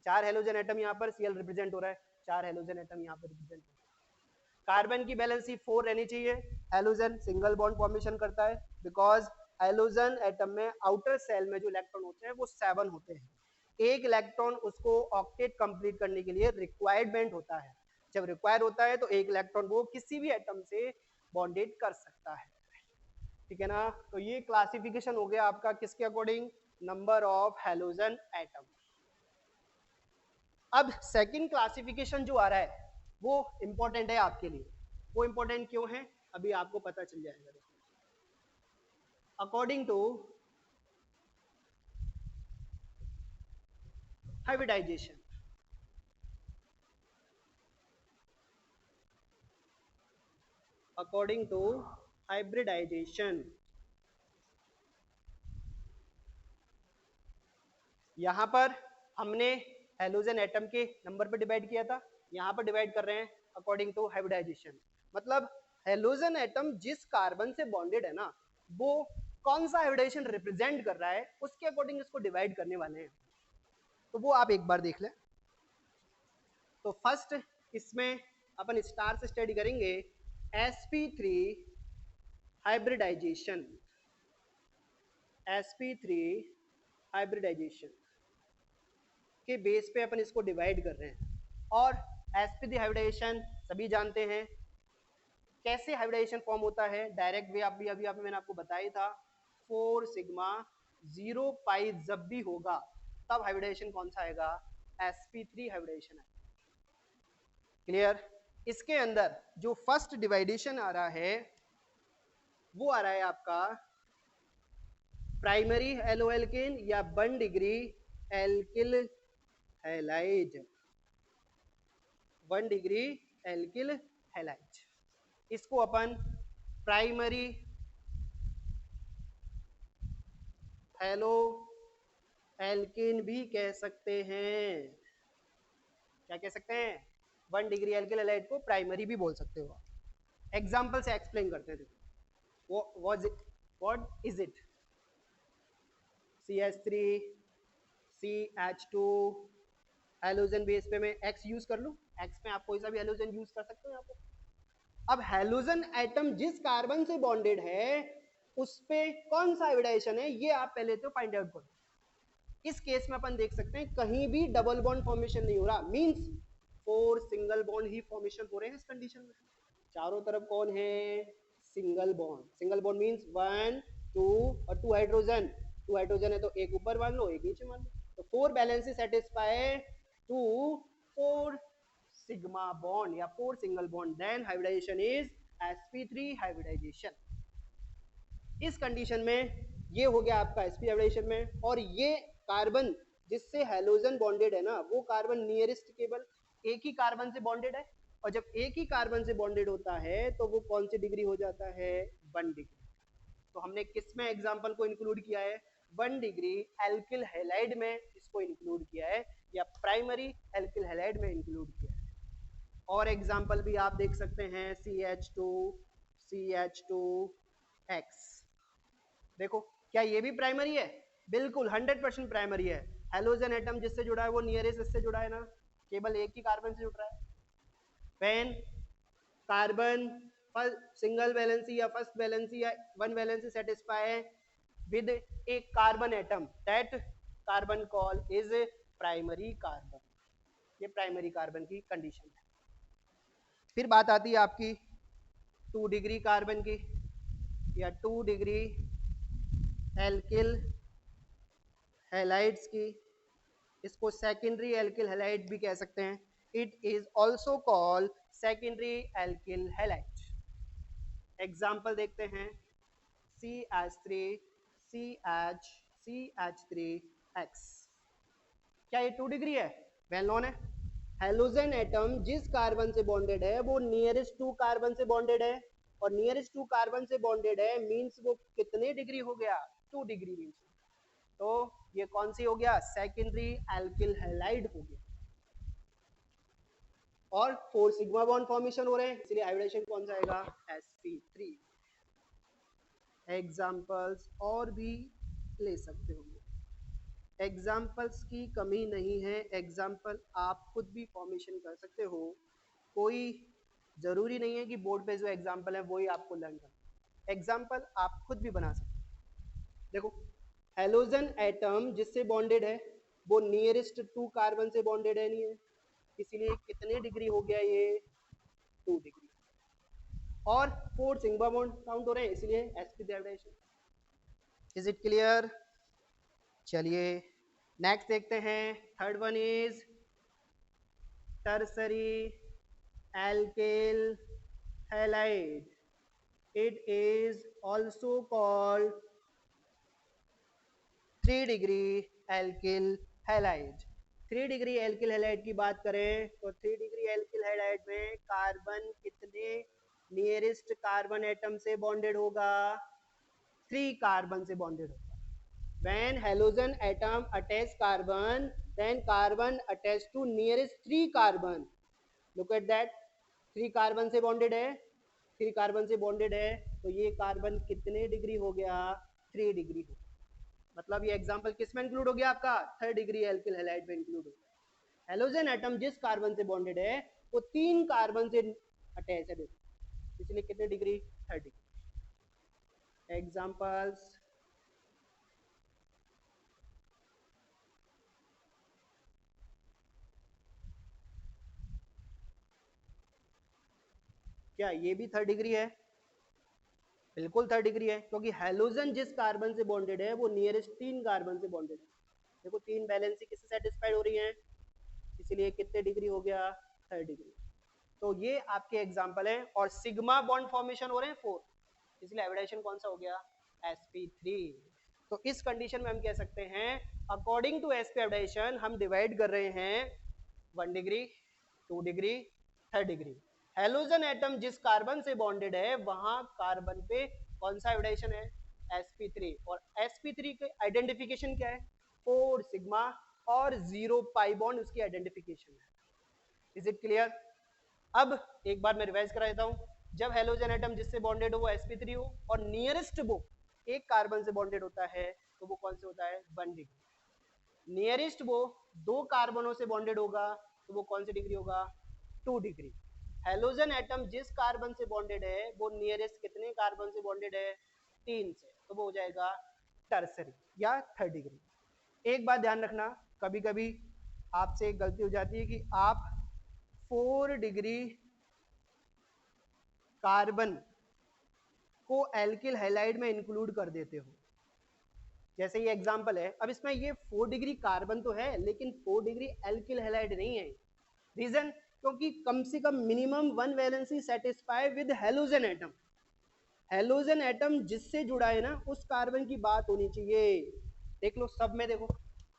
4 हेलोजन एटम यहाँ पर Cl रिप्रेजेंट हो रहा है, 4 हेलोजन एटम यहाँ पर रिप्रेजेंट हो रहा है। कार्बन की वैलेंसी 4 रहनी चाहिए। हेलोजन सिंगल बॉन्ड फॉर्मेशन करता है बिकॉज हेलोजन एटम में आउटर सेल में जो इलेक्ट्रॉन होते हैं वो 7 होते हैं। एक इलेक्ट्रॉन उसको ऑक्टेट कंप्लीट करने के लिए रिक्वायरमेंट होता है। जब रिक्वायर होता है तो एक इलेक्ट्रॉन वो किसी भी एटम से बॉन्डेड कर सकता है। ठीक है ना? तो ये क्लासिफिकेशन हो गया आपका किसके according? Number of halogen atom. अब सेकंड क्लासिफिकेशन जो आ रहा है वो इंपॉर्टेंट है आपके लिए। वो इंपॉर्टेंट क्यों है अभी आपको पता चल जाएगा। According to hybridization, according to hybridization यहां पर हमने हेलोजन एटम के नंबर पर डिवाइड किया था, यहां पर डिवाइड कर रहे हैं अकॉर्डिंग टू हाइब्रिडाइजेशन। मतलब हेलोजन एटम जिस कार्बन से बॉन्डेड है ना वो कौन सा हाइब्रिडाइजेशन रिप्रेजेंट कर रहा है उसके अकॉर्डिंग इसको डिवाइड करने वाले हैं। तो वो आप एक बार देख लें। तो फर्स्ट इसमें अपन स्टार से स्टडी करेंगे sp3 हाइब्रिडाइजेशन। sp3 हाइब्रिडाइजेशन के बेस पे अपन इसको डिवाइड कर रहे हैं। और sp3 हाइब्रिडाइजेशन सभी जानते हैं कैसे हाइब्रिडाइजेशन फॉर्म होता है। डायरेक्ट वे आप भी अभी मैंने आपको बताया था 4 सिग्मा 0 पाई जब भी होगा तब हाइब्रिडाइजेशन कौन सा आएगा? sp3 हाइब्रिडाइजेशन आएगा। क्लियर? इसके अंदर जो फर्स्ट डिवाइडेशन आ रहा है वो आ रहा है आपका प्राइमरी हेलो एल्केन या 1 degree alkyl halide. 1 degree alkyl halide, इसको अपन प्राइमरी हेलो एल्केन भी कह सकते हैं। क्या कह सकते हैं? 1 डिग्री एल्किल हैलाइड को प्राइमरी भी बोल सकते हो। एग्जाम्पल से एक्सप्लेन करते हैं। what is it? CH3 CH2 halogen base पे मैं X यूज कर लूं, X में आप कोई सा भी हेलोजन यूज कर सकते हो यहाँ पे। अब हेलोजन एटम जिस कार्बन से बॉन्डेड है उस पे कौन सा हाइब्रिडाइजेशन है ये आप पहले तो फाइंड आउट करो। इस केस में अपन देख सकते हैं कहीं भी डबल बॉन्ड फॉर्मेशन नहीं हो रहा, मींस 4 सिंगल बॉन्ड ही फॉर्मेशन हो रहे हैं इस कंडीशन में। चारों तरफ कौन है, single bond. Single bond means 1 2 और 2 हाइड्रोजन, 2 हाइड्रोजन है तो एक ऊपर मान लो एक नीचे मान लो, तो 4 valence satisfy to 4 sigma bond या 4 single bond, then hybridization is sp3 hybridization. इस कंडीशन में ये हो गया आपका sp हाइब्रिडाइजेशन में। और ये कार्बन जिससे हेलोजन बॉन्डेड है ना वो कार्बन नियरेस्ट केवल एक ही कार्बन से बॉन्डेड है, और जब एक ही कार्बन से बॉन्डेड होता है तो वो कौन सी डिग्री हो जाता है, 1 डिग्री। तो हमने किस में एग्जांपल को इंक्लूड किया है, 1 डिग्री एल्किल हैलाइड में इसको इंक्लूड किया है, या प्राइमरी एल्किल हैलाइड में इंक्लूड किया है। और एग्जांपल भी आप देख सकते हैं CH2 CH2X। देखो क्या ये भी प्राइमरी है, बिल्कुल 100% प्राइमरी है। हेलोजन एटम जिससे जुड़ा है वो नियरेस्ट इससे जुड़ा है ना, केवल एक ही कार्बन से जुड़ रहा है। व्हेन कार्बन सिंगल वैलेंसी या फर्स्ट वैलेंसी या one valency satisfy with A carbon atom, that carbon call is primary carbon. ये प्राइमरी कार्बन की कंडीशन है। फिर बात आती है आपकी 2 डिग्री कार्बन की या 2 डिग्री एल्किल हैलाइड्स की। इसको सेकेंडरी एल्किल हैलाइड भी कह सकते हैं। It is also called secondary alkyl halide. Example देखते हैं CH3 CH3X। क्या ये 2 डिग्री है, वेल नोन है। हेलोजन एटम जिस कार्बन से बॉन्डेड है वो नियरेस्ट 2 कार्बन से बॉन्डेड है, और नियरेस्ट 2 कार्बन से बॉन्डेड है मींस वो कितने डिग्री हो गया, 2 डिग्री मींस। तो ये कौन सी हो गया, सेकेंडरी एल्किल हैलाइड हो गया। और 4 सिग्मा बॉन्ड फॉर्मेशन हो रहे हैं, इसलिए हाइब्रिडाइजेशन कौन सा आएगा, sp3। एग्जाम्पल्स और भी ले सकते हो, एग्जाम्पल्स की कमी नहीं है, एग्जाम्पल आप खुद भी फॉर्मेशन कर सकते हो। कोई जरूरी नहीं है कि बोर्ड पे जो एग्जाम्पल है वही आपको लर्न करना, एग्जाम्पल आप खुद भी बना सकते हो। देखो हेलोजन एटम जिससे बॉन्डेड है वो नियरेस्ट 2 कार्बन से बॉन्डेड है नहीं है, इसलिए कितने डिग्री हो गया ये, 2 डिग्री। और 4 सिग्मा बॉन्ड काउंट हो रहे हैं, इसलिए sp hybridization. Is it clear. चलिए नेक्स्ट देखते हैं। Third one is tertiary alkyl halide. It is also called 3 degree alkyl halide. 3 degree alkyl halide की बात करें तो 3 डिग्री एल्किल हैलाइड में कार्बन कितने नियरेस्ट कार्बन एटम से बॉन्डेड होगा, 3 कार्बन से बॉन्डेड होगा। When halogen atom attach carbon, then carbon attach to nearest 3 carbon. Look at that, 3 carbon से बॉन्डेड है, 3 कार्बन से बॉन्डेड है, तो ये कार्बन कितने डिग्री हो गया, 3 डिग्री हो गया। मतलब ये एग्जांपल किस में इंक्लूड हो गया आपका, 3rd डिग्री एल्किल हैलाइड में इंक्लूड हो गया। हेलोजन एटम जिस कार्बन से बॉन्डेड है वो 3 कार्बन से अटैच है, इसलिए कितने डिग्री, 3rd डिग्री। एग्जांपल्स क्या ये भी 3rd डिग्री है, बिल्कुल 3rd डिग्री है, क्योंकि हेलोजन जिस कार्बन से बॉन्डेड है वो नियरेस्ट 3 कार्बन से बॉन्डेड है। देखो 3 बैलेंसी किससे सेटिस्फाइड हो रही है, इसलिए कितने डिग्री हो गया, 3rd डिग्री। तो ये आपके एग्जांपल है। और सिग्मा बॉन्ड फॉर्मेशन हो रहे हैं 4, इसलिए हाइब्रिडाइजेशन कौन सा हो गया, sp3। तो इस कंडीशन में हम कह सकते हैं अकॉर्डिंग टू sp हाइब्रिडाइजेशन हम डिवाइड कर रहे हैं 1 degree, 2 degree, 3rd degree. Halogen atom जिस कार्बन से बॉन्डेड है वहां कार्बन पे कौन सा हाइब्रिडाइजेशन है, sp3। और sp3 के आइडेंटिफिकेशन क्या है, 4 सिग्मा और 0 पाई बॉन्ड उसकी आइडेंटिफिकेशन है। Is it clear. अब एक बार मैं रिवाइज करा देता हूं, जब हेलोजन एटम जिससे बॉन्डेड हो वो sp3 हो और नियरेस्ट वो एक कार्बन से बॉन्डेड होता है तो वो कौन से होता है, 1 डिग्री। नियरेस्ट वो 2 कार्बनों से बॉन्डेड होगा, तो वो कौन सी डिग्री होगा, 2 डिग्री। हेलोजन एटम जिस कार्बन से बॉन्डेड है वो नियरेस्ट कितने कार्बन से बॉन्डेड है, 3 से, तो वो हो जाएगा टर्सरी या 3rd डिग्री। एक बात ध्यान रखना, कभी कभी आपसे एक गलती हो जाती है कि आप 4 डिग्री कार्बन को एल्किल हैलाइड में इंक्लूड कर देते हो। जैसे ये एग्जांपल है, अब इसमें ये 4 डिग्री कार्बन तो है लेकिन 4 डिग्री एल्किल हैलाइड नहीं है। रीजन, क्योंकि कम से कम minimum 1 valency satisfy with halogen atom. Halogen atom जिससे जुड़ा है ना उस कार्बन की बात होनी चाहिए। देख लो सब में, देखो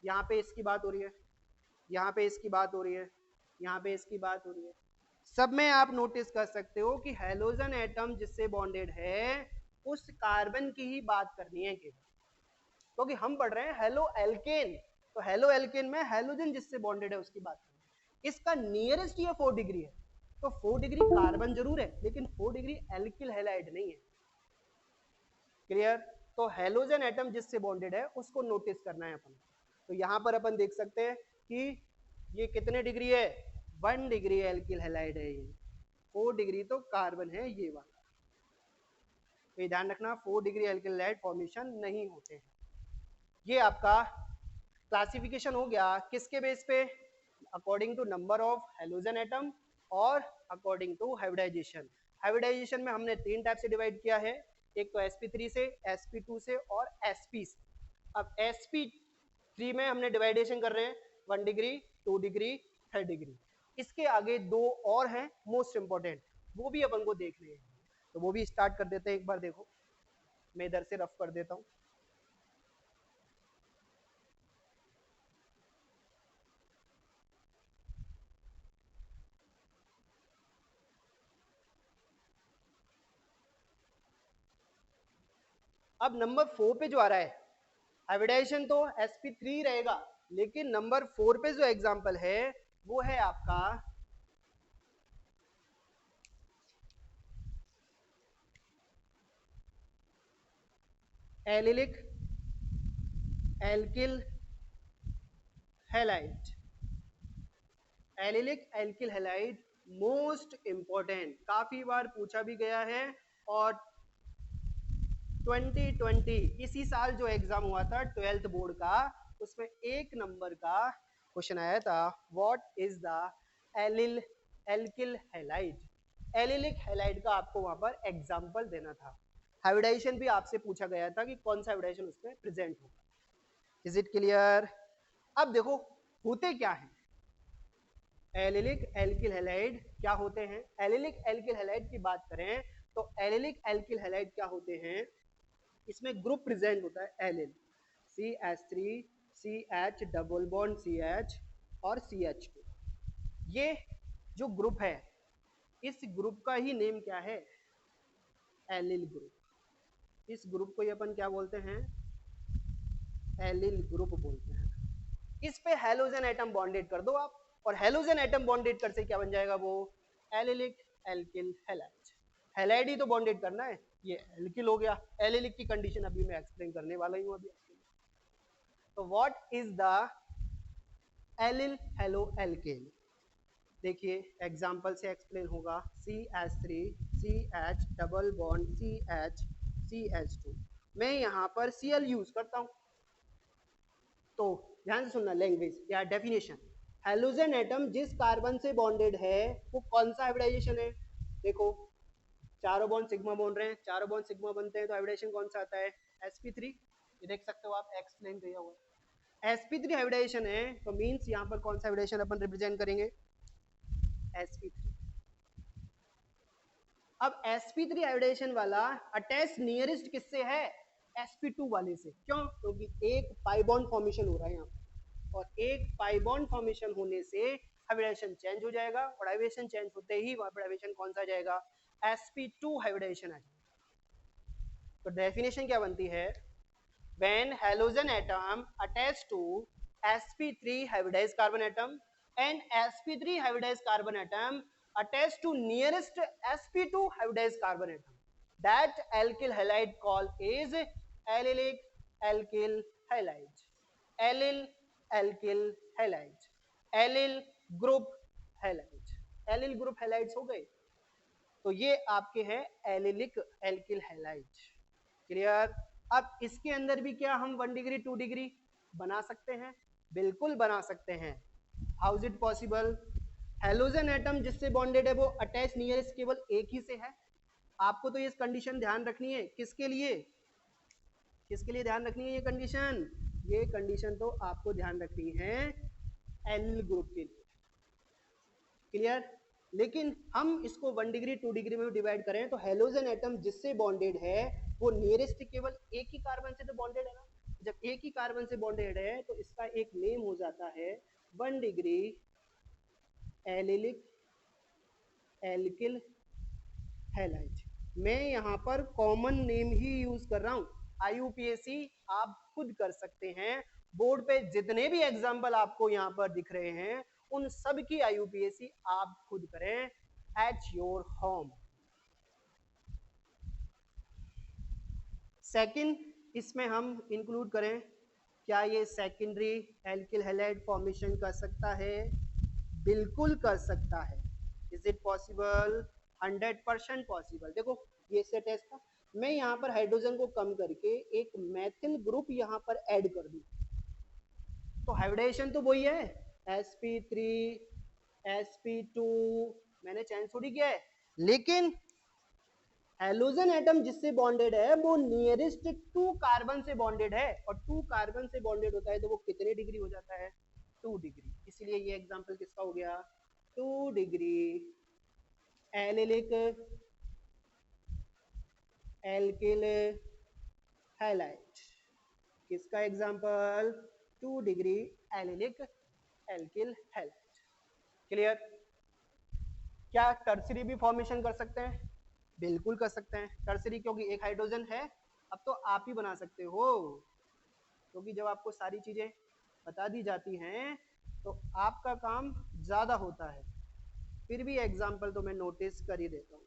यहाँ पे इसकी बात हो रही है, यहाँ पे इसकी बात हो रही है, यहाँ पे इसकी बात हो रही है, सब में आप नोटिस कर सकते हो कि हेलोजन एटम जिससे बॉन्डेड है उस कार्बन की ही बात करनी है केवल, क्योंकि हम पढ़ रहे हैं हेलो एल्केन, तो हेलो एल्केन में हेलोजन जिससे बॉन्डेड है उसकी बात करनी है। इसका नियरेस्ट ये 4 डिग्री है, तो 4 डिग्री कार्बन जरूर है लेकिन 4 डिग्री एल्किल हैलाइड नहीं है। क्लियर? तो हेलोजन एटम जिससे बॉन्डेड है उसको नोटिस करना है अपन। तो यहाँ पर अपन देख सकते हैं कि ये कितने डिग्री है, 1 डिग्री एल्किल हैलाइड है, ये 4 डिग्री तो कार्बन है ये वाला। तो ये ध्यान रखना 4 डिग्री एल्किल हैलाइड फॉर्मेशन नहीं होते हैं। ये आपका क्लासिफिकेशन हो गया किसके बेस पे, according to number of halogen atom और अकॉर्डिंग टू हाइब्रिडाइजेशन। हाइब्रिडाइजेशन में हमने 3 टाइप से डिवाइड किया है, एक तो sp3 से, sp2 से और sp से। अब sp3 में हमने डिवाइडेशन कर रहे हैं 1 डिग्री, 2 डिग्री, 3rd डिग्री। इसके आगे 2 और हैं मोस्ट इंपॉर्टेंट, वो भी अपन को देख रहे हैं, तो वो भी स्टार्ट कर देते हैं। एक बार देखो, मैं इधर से रफ कर देता हूँ। अब नंबर 4 पे जो आ रहा है, हाइब्रिडाइजेशन तो sp3 रहेगा, लेकिन नंबर 4 पे जो एग्जांपल है वो है आपका allylic alkyl halide. Allylic alkyl halide most important, काफी बार पूछा भी गया है, और 2020 इसी साल जो एग्जाम हुआ था 12th बोर्ड का, उसमें 1 नंबर का क्वेश्चन आया था, what is the allyl alkyl halide. Allylic halide का आपको वहां पर एग्जांपल देना था। हाइब्रिडाइजेशन भी आपसे पूछा गया था कि कौन सा हाइब्रिडाइजेशन उसमें प्रेजेंट होगा। Is it clear? अब देखो होते क्या है, एलिलिक एल्किल हैलाइड क्या होते हैं। एलिलिक एल्किल हैलाइड की बात करें तो एलिलिक एल्किल हैलाइड क्या होते हैं, इसमें ग्रुप प्रेजेंट होता है allyl, CH3 CH double bond CH और CH2। ये जो ग्रुप है इस ग्रुप का ही नेम क्या है, एलिल ग्रुप। इस ग्रुप को ही अपन क्या बोलते हैं, एलिल ग्रुप बोलते हैं। इस पे हेलोजन एटम बॉन्डेड कर दो आप, और हेलोजन एटम बॉन्डेड कर से क्या बन जाएगा, वो एलिलिक एल्किल हैलाइड। हैलाइड ही तो बॉन्डेड करना है, ये एल्किल हो गया। एलिलिक की कंडीशन अभी मैं एक्सप्लेन करने वाला ही हूं अभी। तो what is the allyl halo alkane, देखिए एग्जांपल से एक्सप्लेन होगा। CH3 CH double bond CH CH2, मैं यहाँ पर Cl यूज करता हूँ। तो ध्यान से सुनना, लैंग्वेज या डेफिनेशन, हेलोजन एटम जिस कार्बन से बॉन्डेड है वो कौन सा हाइब्रिडाइजेशन है। देखो चारों बॉन्ड सिग्मा बोल रहे हैं, चारों बॉन्ड सिग्मा बनते हैं, तो हाइब्रिडाइजेशन कौन सा आता है, sp3। ये देख सकते हो आप, एक्सप्लेन किया हुआ है, sp3 हाइब्रिडाइजेशन है, तो मींस यहाँ पर कौन सा हाइब्रिडाइजेशन अपन रिप्रेजेंट करेंगे, sp3। अब sp3 हाइब्रिडाइजेशन वाला अटैच नियरेस्ट किससे है, sp2 वाले से। क्यों? क्योंकि एक पाई बॉन्ड फॉर्मेशन हो रहा है यहाँ पर, और एक पाई बॉन्ड फॉर्मेशन होने से हाइब्रिडाइजेशन चेंज हो जाएगा, और हाइब्रिडाइजेशन चेंज होते ही हाइब्रिडाइजेशन कौन सा आ जाएगा, sp2 हाइब्रिडाइजेशन आ जाएगा। तो डेफिनेशन क्या बनती है, when halogen atom attached to sp3 hybridized carbon atom and sp3 hybridized carbon atom attached to nearest sp2 hybridized carbon atom, that alkyl halide called is allylic alkyl halide। allyl alkyl halide, allyl group halide, allyl group halides हो गए। तो ये आपके हैं allylic alkyl halide. Clear. अब इसके अंदर भी क्या हम 1 डिग्री 2 डिग्री बना सकते हैं? बिल्कुल बना सकते हैं। How is it possible? Halogen atom जिससे बॉन्डेड है वो अटैच नियरेस्ट केवल एक ही से है। आपको तो ये कंडीशन ध्यान रखनी है। किसके लिए? किसके लिए ध्यान रखनी है ये कंडीशन? ये कंडीशन तो आपको ध्यान रखनी है एलिल ग्रुप के लिए। क्लियर। लेकिन हम इसको 1 डिग्री 2 डिग्री में डिवाइड करें तो हेलोजन एटम जिससे बॉन्डेड है वो नियरेस्ट केवल एक ही कार्बन से तो बॉन्डेड है ना। जब एक ही कार्बन से बॉन्डेड है तो इसका एक नेम हो जाता है 1 डिग्री एलिलिक एल्किल हैलाइड। मैं यहाँ पर कॉमन नेम ही यूज कर रहा हूँ। IUPAC आप खुद कर सकते हैं। बोर्ड पे जितने भी एग्जाम्पल आपको यहाँ पर दिख रहे हैं उन सब की IUPAC आप खुद करें एट योर होम। सेकंड, इसमें हम इंक्लूड करें, क्या ये सेकेंडरी एल्किल हैलाइड फॉर्मेशन कर सकता है? बिल्कुल कर सकता है। Is it possible? 100% पॉसिबल। देखो ये सेट है इसका, मैं यहाँ पर हाइड्रोजन को कम करके एक मैथिल ग्रुप यहाँ पर ऐड कर दूं तो हाइब्रिडेशन तो वही है, sp3 sp2, मैंने चेंज थोड़ी किया है। लेकिन हेलोजन एटम जिससे बॉन्डेड है वो नियरेस्ट 2 कार्बन से बॉन्डेड है, और 2 कार्बन से बॉन्डेड होता है तो वो कितने डिग्री हो जाता है? 2 डिग्री। इसलिए ये एग्जांपल किसका हो गया? 2 डिग्री एलिलिक एल्किल हैलाइड। किसका example? 2 degree allylic alkyl halide. Clear. क्या टर्सरी भी फॉर्मेशन कर सकते हैं? बिल्कुल कर सकते हैं टर्सरी, क्योंकि एक हाइड्रोजन है। अब तो आप ही बना सकते हो, क्योंकि जब आपको सारी चीजें बता दी जाती हैं तो आपका काम ज्यादा होता है। फिर भी एग्जाम्पल तो मैं नोटिस कर ही देता हूँ।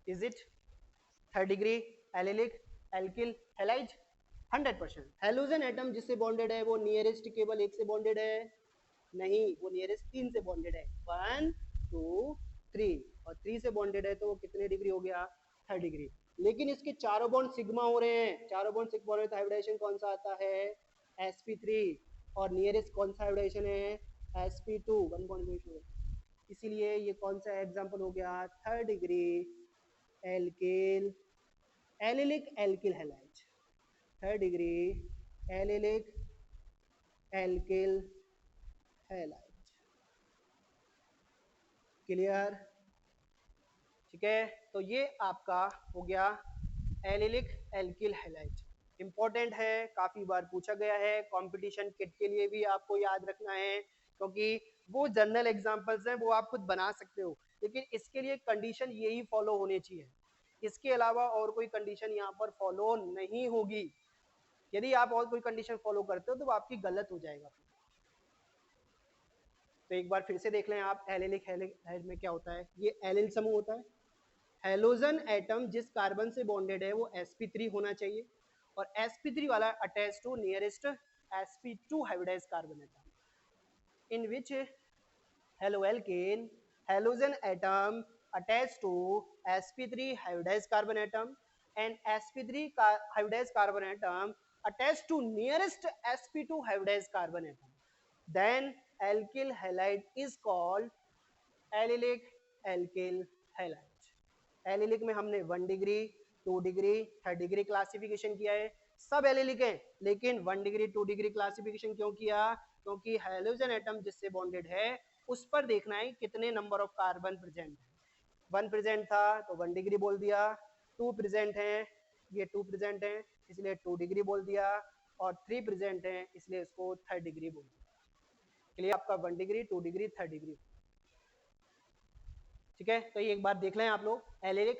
Is it 3rd degree allylic alkyl halide? 100%। Halogen atom जिससे बॉन्डेड है वो नियरेस्ट केवल एक से बॉन्डेड है? नहीं, वो नियरेस्ट 3 से बॉन्डेड है। 1 2 3, और 3 से बॉन्डेड है तो वो कितने डिग्री हो गया? 3rd degree. लेकिन इसके चारों बॉन्ड सिग्मा हो रहे हैं, चारों बॉन्ड सिग्मा हो रहे हैं तो हाइब्रिडेशन कौन सा आता है? sp3। और नियरेस्ट कौन सा हाइब्रिडेशन है? sp2, 1 bond. इसीलिए ये कौन सा एग्जांपल हो गया? 3rd degree alkyl allylic alkyl halide. 3rd degree allylic alkyl halide. Clear. ठीक है, तो ये आपका हो गया एलिलिक एल्किल हैलाइड। इंपॉर्टेंट है, काफी बार पूछा गया है। कंपटीशन किट के लिए भी आपको याद रखना है, क्योंकि वो जनरल एग्जांपल्स हैं, वो आप खुद बना सकते हो, लेकिन इसके लिए कंडीशन यही फॉलो होनी चाहिए। इसके अलावा और कोई कंडीशन यहाँ पर फॉलो नहीं होगी। यदि आप और कोई कंडीशन फॉलो करते हो तो वो आपकी गलत हो जाएगा। तो एक बार फिर से देख लें आप, एलिलिक हैलाइड में क्या होता है? ये एलिल समूह होता है। हेलोजन एटम जिस कार्बन से बॉन्डेड है वो sp3 होना चाहिए, और sp3 वाला attach to nearest sp2 hybridize carbon atom, in which haloalkane halogen atom attached to sp3 hybridized carbon atom and sp3 hybridized carbon atom attached to nearest sp2 hybridized carbon atom, then alkyl halide is called allylic alkyl halide. Allylic में हमने 1 degree 2 degree 3rd degree classification किया है। सब allylic हैं, लेकिन 1 degree 2 degree classification क्यों किया? क्योंकि हेलोजन एटम जिससे बॉन्डेड है उस पर देखना है कितने नंबर ऑफ कार्बन प्रेजेंट है। 1 प्रेजेंट था तो 1 डिग्री बोल दिया, 2 प्रेजेंट है, ये 2 प्रेजेंट है इसलिए 2 डिग्री बोल दिया, और 3 प्रेजेंट है इसलिए इसको 3rd डिग्री बोल दिया। क्लियर। आपका 1 डिग्री 2 डिग्री 3rd डिग्री। ठीक है, तो ये एक बार देख लें आप लोग। एलिलिक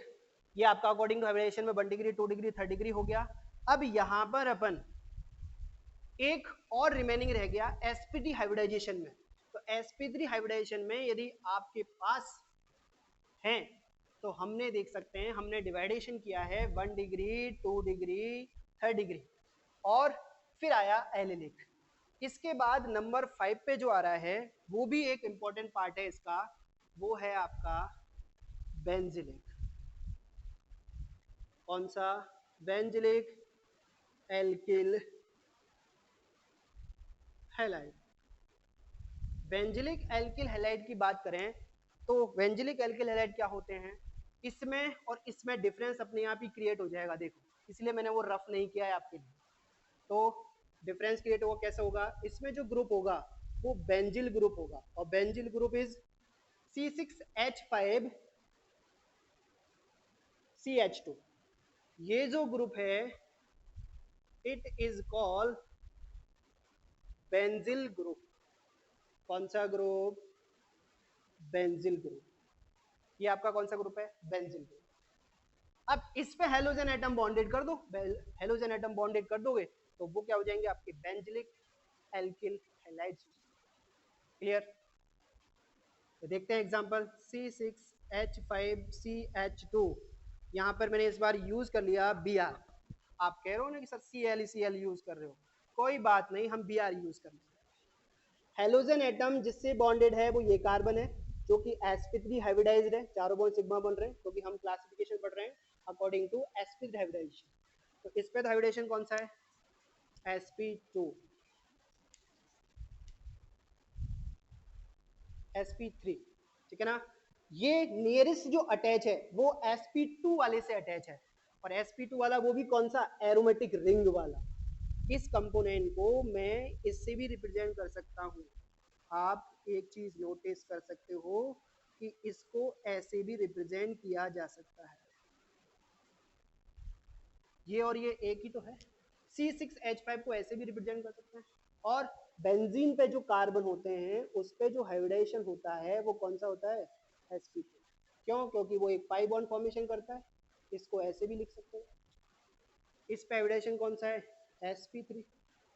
ये आपका अकॉर्डिंग टू हाइब्रिडेशन में 1 डिग्री 2 डिग्री 3rd डिग्री हो गया। अब यहां पर अपन एक और रिमेनिंग रह गया sp3 हाइब्रिडाइजेशन में। तो sp3 हाइब्रिडाइजेशन में यदि आपके पास हैं तो हमने देख सकते हैं हमने डिवाइडेशन किया है 1 डिग्री 2 डिग्री 3 डिग्री और फिर आया एलिलिक। इसके बाद नंबर 5 पे जो आ रहा है वो भी एक इंपॉर्टेंट पार्ट है इसका, वो है आपका बेंजिलिक। कौन सा? Benzylic alkyl halide. Benzylic alkyl halide की बात करें तो बेंजिलिक एल्किल हैलाइड क्या होते हैं, इसमें और इसमें डिफरेंस अपने आप ही क्रिएट हो जाएगा, देखो इसलिए मैंने वो रफ नहीं किया है आपके लिए। तो डिफरेंस क्रिएट होगा कैसे होगा, इसमें जो ग्रुप होगा वो बेंजिल ग्रुप होगा और बेंजिल ग्रुप इज C6H5CH2। ये जो ग्रुप है it is called benzyl group. कौन सा ग्रुप? Benzyl group. ये आपका कौन सा ग्रुप है? Benzyl group. अब इस पे हेलोजन एटम बॉन्डेड कर दो, हेलोजन एटम बॉन्डेड कर दोगे तो वो क्या हो जाएंगे आपके बेंजिलिक एल्किल हैलाइड्स। क्लियर? तो देखते हैं एग्जांपल C6H5CH2। यहाँ पर मैंने इस बार यूज कर लिया Br। आप कह रहे हो ना कि सर Cl यूज कर रहे हो, कोई बात नहीं, हम Br यूज कर लेंगे। हेलोजन एटम जिससे बॉन्डेड है वो ये कार्बन है जो कि sp3 हाइब्रिडाइज्ड है, चारों बॉन्ड सिग्मा बन रहे हैं क्योंकि हम क्लासिफिकेशन पढ़ रहे हैं अकॉर्डिंग टू sp3 हाइब्रिडाइजेशन। तो इस पे हाइब्रिडेशन कौन सा है? sp2 sp3, ठीक है ना। ये नियरेस्ट जो अटैच है वो sp2 वाले से अटैच है और sp2 वाला वो भी कौन सा? एरोमेटिक रिंग वाला। इस कंपोनेंट को मैं इससे भी रिप्रेजेंट कर सकता हूँ। आप एक चीज नोटिस कर सकते हो कि इसको ऐसे भी रिप्रेजेंट किया जा सकता है, ये और ये एक ही तो है। C6H5 को ऐसे भी रिप्रेजेंट कर सकते हैं। और बेंजीन पे जो कार्बन होते हैं उस पे जो हाइब्रिडाइजेशन होता है वो कौन सा होता है? sp2। क्यों? क्योंकि वो एक पाई बॉन्ड फॉर्मेशन करता है, इसको ऐसे भी लिख सकते हैं। इस पे हाइब्रिडाइजेशन कौन सा है? sp3।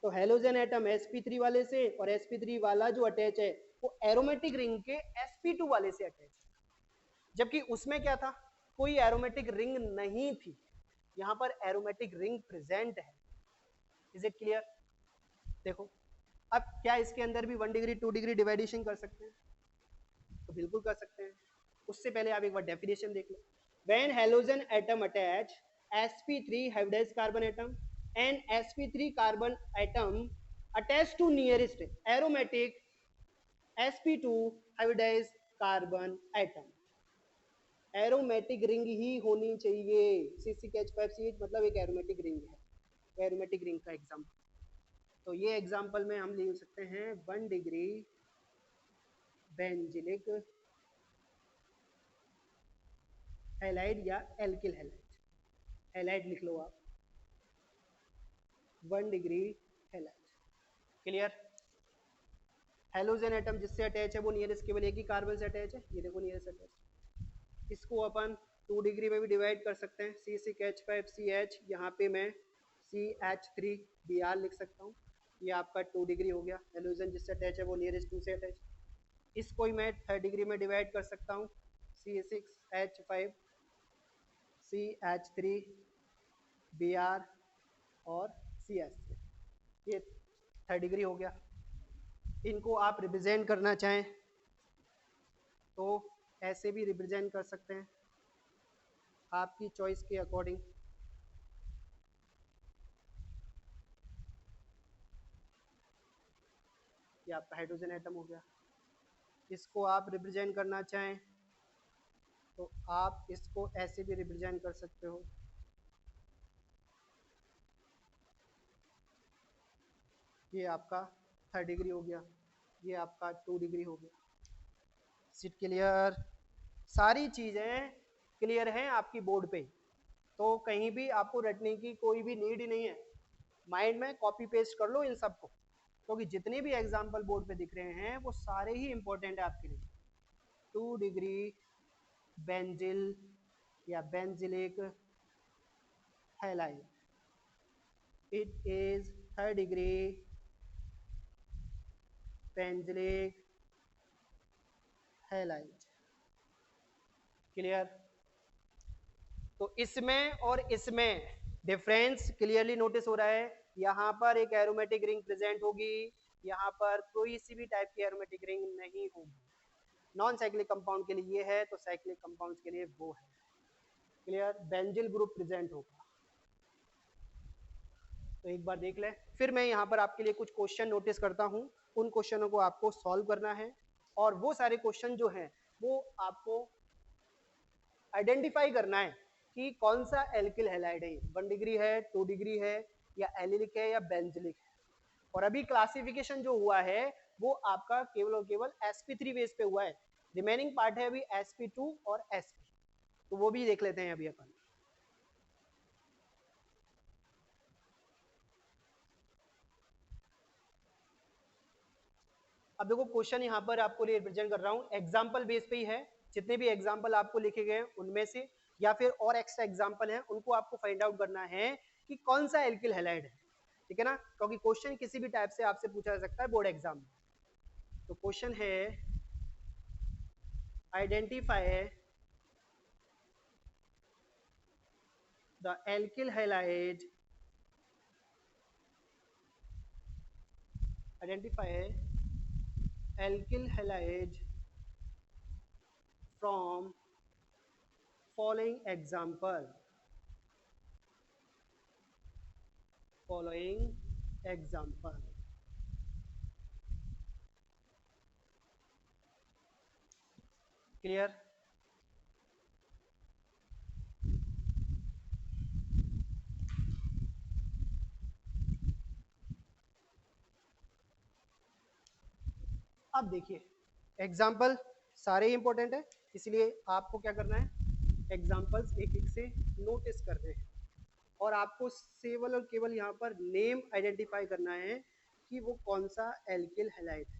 तो हेलोजन एटम sp3 वाले से और sp3 वाला जो अटैच है वो एरोमेटिक रिंग के sp2 वाले से अटैच है, जबकि उसमें क्या था? कोई एरोमेटिक रिंग नहीं थी, यहाँ पर एरोमेटिक रिंग प्रेजेंट है। Is it clear? देखो अब क्या इसके अंदर भी 1 डिग्री 2 डिग्री डिवाइडेशन कर सकते हैं? तो बिल्कुल कर सकते हैं। उससे पहले आप एक बार डेफिनेशन देख लो। When halogen atom attach sp3 hybridized carbon atom and sp3 carbon atom attached to nearest aromatic sp2 hybridized carbon atom। Aromatic ring ही होनी चाहिए। C6H5CH मतलब एक एरोमेटिक रिंग है, एरोमेटिक रिंग का एग्जांपल। तो ये एग्जांपल में हम ले सकते हैं 1 डिग्री बेंजिलिक हैलाइड या एल्किल हैलाइड। हैलाइड लिख लो आप, 1 degree halide. Clear? Halogen atom जिससे अटैच है वो नियरेस्ट केवल एक ही कार्बन से अटैच है, ये देखो नियरेस्ट अटैच। इसको अपन 2 डिग्री में भी डिवाइड कर सकते हैं। C6H5CH, यहाँ पे मैं CH3Br लिख सकता हूँ, ये आपका 2 डिग्री हो गया। हेलोजन जिससे अटैच है वो नियरेस्ट 2 से अटैच। इसको ही मैं 3 डिग्री में डिवाइड कर सकता हूँ, C6H5CH3Br और CH3, ये 3 डिग्री हो गया। इनको आप रिप्रेजेंट करना चाहें तो ऐसे भी रिप्रेजेंट कर सकते हैं, आपकी चॉइस के अकॉर्डिंग। ये आपका हाइड्रोजन एटम हो गया। इसको आप रिप्रेजेंट करना चाहें तो आप इसको ऐसे भी रिप्रेजेंट कर सकते हो। ये आपका 3 डिग्री हो गया, ये आपका 2 डिग्री हो गया। Is it clear? सारी चीज़ें क्लियर हैं आपकी बोर्ड पे, तो कहीं भी आपको रटने की कोई भी नीड ही नहीं है। माइंड में कॉपी पेस्ट कर लो इन सबको, क्योंकि जितने भी एग्जाम्पल बोर्ड पे दिख रहे हैं वो सारे ही इंपॉर्टेंट है आपके लिए। 2 डिग्री बेंजिल या benzylic halide, it is 3 degree benzylic halide. Clear? तो इसमें और इसमें डिफरेंस क्लियरली नोटिस हो रहा है। यहाँ पर एक एरोमेटिक रिंग प्रेजेंट होगी, यहाँ पर कोई सी भी टाइप की एरोमेटिक रिंग नहीं होगी। नॉन साइक्लिक कंपाउंड के लिए ये है, तो साइक्लिक कंपाउंड के लिए वो है। क्लियर, बेंजिल ग्रुप प्रेजेंट होगा। तो एक बार देख लें। फिर मैं यहाँ पर आपके लिए कुछ क्वेश्चन नोटिस करता हूँ, उन क्वेश्चनों को आपको सॉल्व करना है, और वो सारे क्वेश्चन जो हैं वो आपको आइडेंटिफाई करना है कि कौन सा एल्किल हैलाइड है, 1 डिग्री है, 2 डिग्री है, या एलिलिक है, या बेंजिलिक है। और अभी क्लासिफिकेशन जो हुआ है वो आपका केवल और केवल sp3 बेस पे हुआ है, रिमेनिंग पार्ट है अभी sp2 और sp, तो वो भी देख लेते हैं अभी अपन। अब देखो क्वेश्चन यहाँ पर आपको रिप्रेजेंट कर रहा हूँ, एग्जाम्पल बेस पे ही है। जितने भी एग्जाम्पल आपको लिखे गए उनमें से या फिर और एक्स्ट्रा एग्जाम्पल हैं उनको आपको फाइंड आउट करना है कि कौन सा एल्किल हैलाइड है, ठीक है ना, क्योंकि क्वेश्चन किसी भी टाइप से आपसे पूछा जा सकता है बोर्ड एग्जाम में। तो क्वेश्चन है identify the alkyl halide, identify alkyl halide from following example, following example। Clear, अब देखिए एग्जाम्पल सारे इंपॉर्टेंट है, इसलिए आपको क्या करना है, एग्जाम्पल्स एक एक से नोटिस करने हैं, और आपको केवल और केवल यहाँ पर नेम आइडेंटिफाई करना है कि वो कौन सा एल्किल हैलाइड है।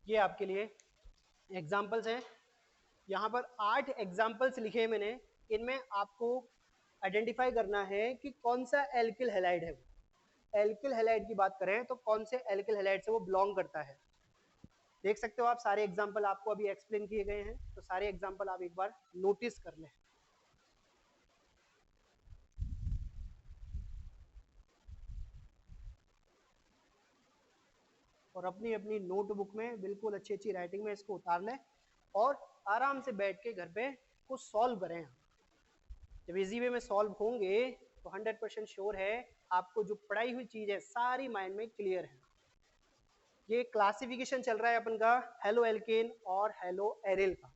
ये आपके लिए एग्जाम्पल्स हैं, यहाँ पर 8 एग्जाम्पल्स लिखे हैं मैंने, इनमें आपको आइडेंटिफाई करना है कि कौन सा एल्किल हैलाइड है। एल्किल हैलाइड की बात करें तो कौन से एल्किल हैलाइड से वो बिलोंग करता है। देख सकते हो आप सारे एग्जाम्पल आपको अभी एक्सप्लेन किए गए हैं, तो सारे एग्जाम्पल आप एक बार नोटिस कर लें। और अपनी अपनी नोटबुक में बिल्कुल अच्छी अच्छी राइटिंग में इसको उतार लें, और आराम से बैठ के घर पे कुछ सॉल्व करें। जब इजी वे में सॉल्व होंगे तो 100% श्योर है आपको जो पढ़ाई हुई चीज़ है सारी माइंड में क्लियर है। ये क्लासिफिकेशन चल रहा है अपन का हेलो एल्केन और हेलो एरिल का,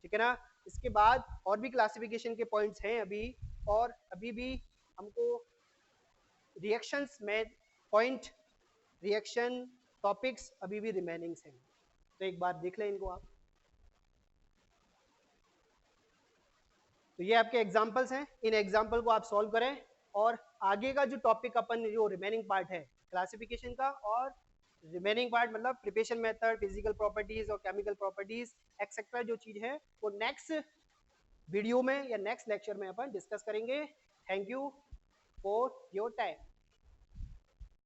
ठीक है ना। इसके बाद और भी क्लासिफिकेशन के पॉइंट्स हैं अभी, और अभी भी हमको रिएक्शंस में पॉइंट, रिएक्शन टॉपिक्स अभी भी रिमेनिंग हैं, तो एक बार देख लें इनको आप। तो ये आपके एग्जाम्पल्स हैं, इन एग्जाम्पल को आप सॉल्व करें, और आगे का जो टॉपिक अपन जो रिमेनिंग पार्ट है क्लासिफिकेशन का, और रिमेनिंग पार्ट मतलब प्रिपरेशन मेथड, फिजिकल प्रॉपर्टीज और केमिकल प्रॉपर्टीज एक्सेट्रा जो चीज है वो नेक्स्ट वीडियो में या नेक्स्ट लेक्चर में अपन डिस्कस करेंगे। Thank you for your time.